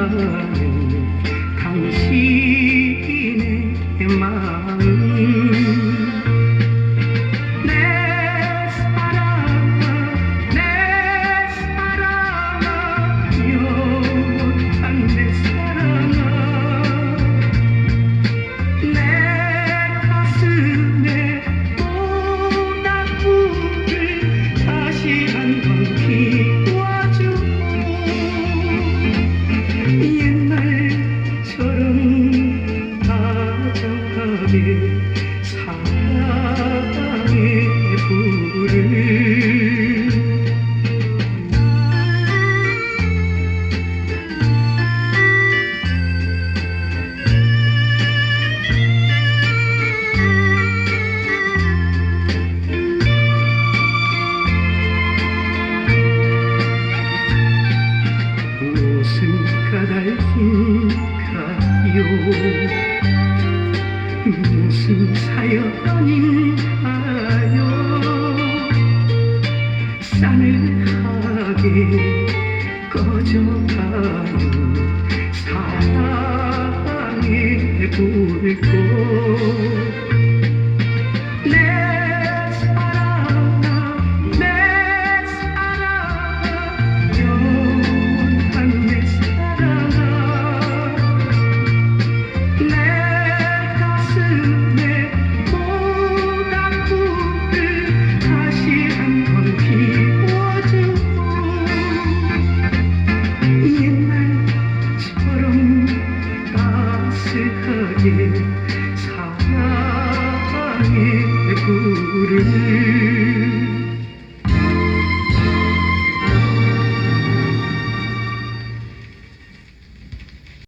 하는 당신의 마음 내 사랑아 영원한 내 사랑아 내 가슴에 모닥불을 다시 한번 피워주고 옛날처럼 다정하게 사랑의 불을 무슨 까닭인가요 무슨 사연인가요 싸늘하게 꺼져가는 사랑의 불꽃 내 사랑아 내 사랑아 영원한 내 사랑아 내 가슴에 모닥불을 다시 한번 피워주고 옛날처럼 따스하게 사랑의 불을